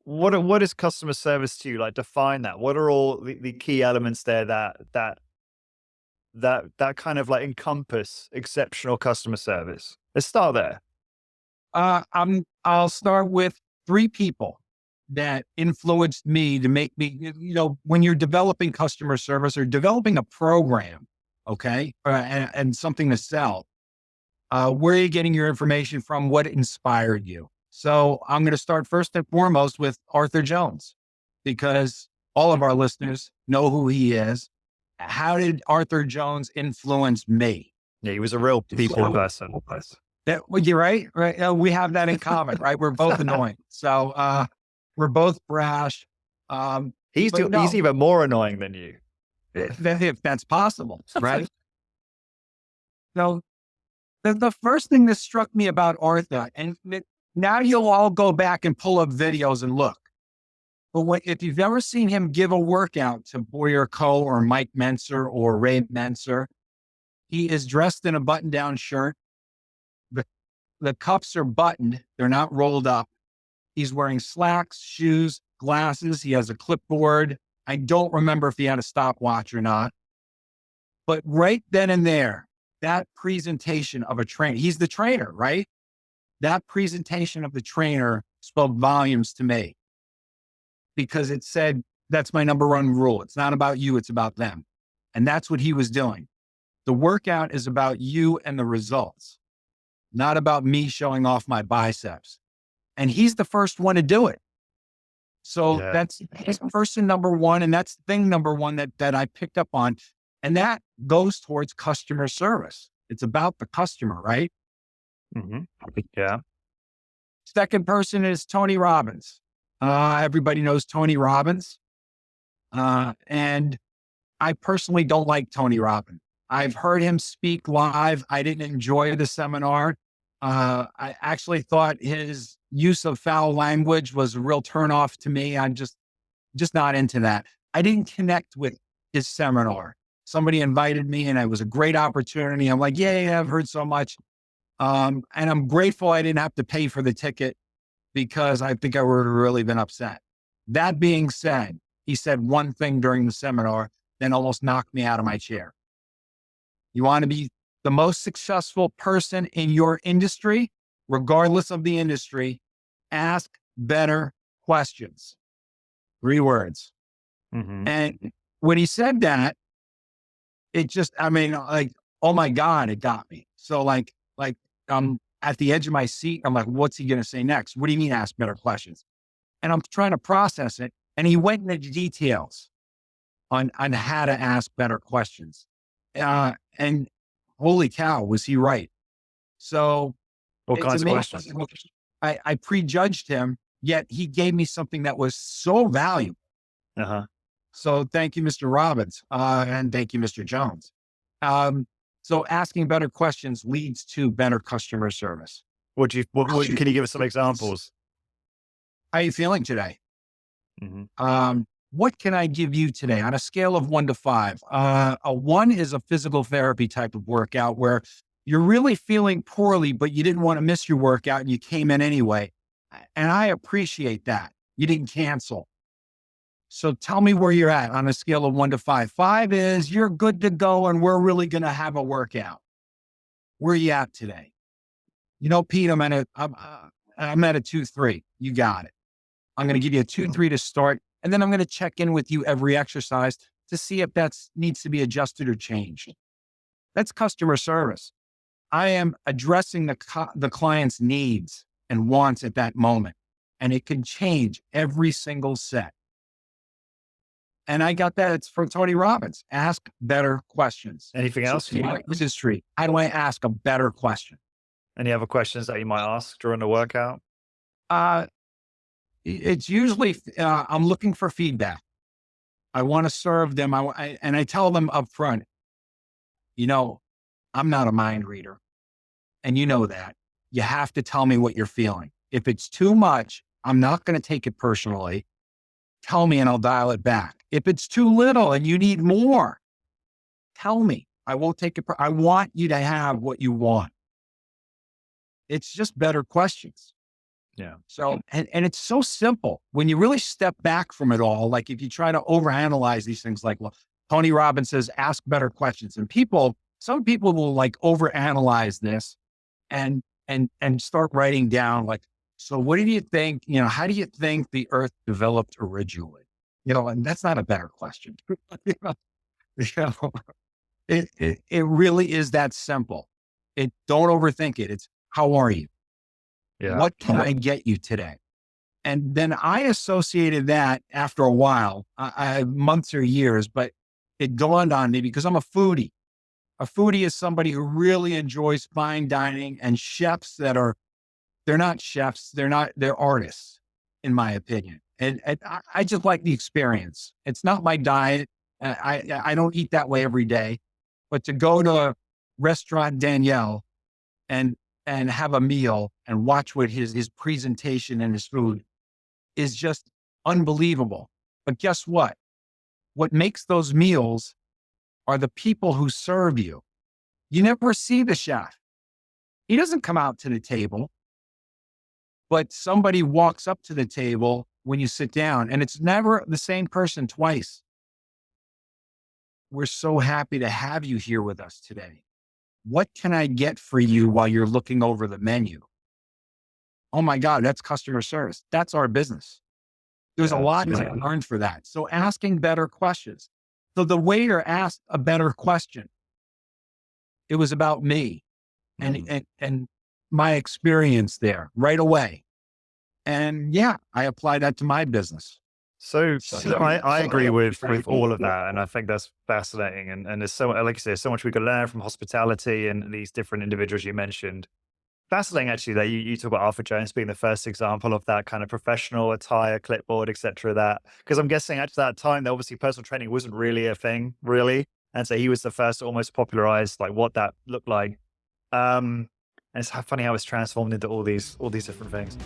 what is customer service to you? Like, define that. What are all the key elements there that kind of like encompass exceptional customer service? Let's start there. I'll start with three people that influenced me to make me, when you're developing customer service or developing a program, okay, and something to sell, where are you getting your information from? What inspired you? So I'm going to start first and foremost with Arthur Jones, because all of our listeners know who he is. How did Arthur Jones influence me? Yeah, he was a real people person. Well, you're right. Right. We have that in common, right? We're both annoying. So, we're both brash. But He's no, even more annoying than you. if that's possible, right? So the first thing that struck me about Arthur, now you'll all go back and pull up videos and look. But if you've ever seen him give a workout to Boyer Coe or Mike Menser or Ray Menser, he is dressed in a button-down shirt. The cuffs are buttoned. They're not rolled up. He's wearing slacks, shoes, glasses. He has a clipboard. I don't remember if he had a stopwatch or not. But right then and there, that presentation of a trainer, he's the trainer, right? That presentation of the trainer spoke volumes to me, because it said, that's my number one rule. It's not about you, it's about them. And that's what he was doing. The workout is about you and the results, not about me showing off my biceps. And he's the first one to do it. So Yeah. that's person number one. And that's thing number one that I picked up on. And that goes towards customer service. It's about the customer, right? Mm-hmm. Yeah. Second person is Tony Robbins. Everybody knows Tony Robbins. And I personally don't like Tony Robbins. I've heard him speak live. I didn't enjoy the seminar. I actually thought his use of foul language was a real turnoff to me. I'm just not into that. I didn't connect with his seminar. Somebody invited me and it was a great opportunity. I'm like, yeah, I've heard so much. And I'm grateful I didn't have to pay for the ticket, because I think I would have really been upset. That being said, he said one thing during the seminar, then almost knocked me out of my chair. You want to be the most successful person in your industry, regardless of the industry, ask better questions. 3 words. Mm-hmm. And when he said that, it just, like, oh my God, it got me. So like I'm at the edge of my seat. I'm like, what's he going to say next? What do you mean ask better questions? And I'm trying to process it. And he went into details on how to ask better questions. And holy cow, was he right? So What it's kinds of amazing. questions? I prejudged him, yet he gave me something that was so valuable. Uh-huh. So thank you, Mr. Robbins. And thank you, Mr. Jones. So asking better questions leads to better customer service. What can you give us some examples? How are you feeling today? Mm-hmm. What can I give you today on a scale of 1 to 5? A 1 is a physical therapy type of workout where you're really feeling poorly, but you didn't want to miss your workout and you came in anyway. And I appreciate that. You didn't cancel. So tell me where you're at on a scale of 1 to 5. 5 is you're good to go and we're really going to have a workout. Where are you at today? Pete, I'm at a 2-3. You got it. I'm going to give you a 2-3 to start. And then I'm going to check in with you every exercise to see if that needs to be adjusted or changed. That's customer service. I am addressing the client's needs and wants at that moment. And it can change every single set. And I got that. It's from Tony Robbins. Ask better questions. Anything else? Industry. How do I ask a better question? Any other questions that you might ask during the workout? It's usually, I'm looking for feedback. I want to serve them. And I tell them up front, I'm not a mind reader. And you know that. You have to tell me what you're feeling. If it's too much, I'm not going to take it personally. Tell me and I'll dial it back. If it's too little and you need more, tell me. I won't take it. I want you to have what you want. It's just better questions. Yeah. So, and it's so simple when you really step back from it all. Like if you try to overanalyze these things, like, well, Tony Robbins says, ask better questions. And some people will like overanalyze this and start writing down like, so what do you think, how do you think the earth developed originally? And that's not a better question. You know, you know, it really is that simple. Don't overthink it. It's how are you? Yeah. What can I get you today? And then I associated that after a while, I months or years, but it dawned on me because I'm a foodie. A foodie is somebody who really enjoys fine dining, and chefs they're not chefs. They're artists, in my opinion. And I just like the experience. It's not my diet. I don't eat that way every day, but to go to restaurant Danielle and have a meal and watch what his presentation and his food is just unbelievable. But guess what? What makes those meals are the people who serve you. You never see the chef. He doesn't come out to the table, but somebody walks up to the table when you sit down, and it's never the same person twice. We're so happy to have you here with us today. What can I get for you while you're looking over the menu? Oh my God, that's customer service. That's our business. There's a lot to learn for that. So asking better questions. So the waiter asked a better question. It was about me and my experience there right away. And yeah, I applied that to my business. So I agree with all of that, and I think that's fascinating. And there's so, like you say, so much we could learn from hospitality and these different individuals you mentioned. Fascinating, actually, that you talk about Arthur Jones being the first example of that kind of professional attire, clipboard, etc. That, because I'm guessing at that time, that obviously personal training wasn't really a thing, really, and so he was the first to almost popularize like what that looked like. And it's funny how it's transformed into all these different things.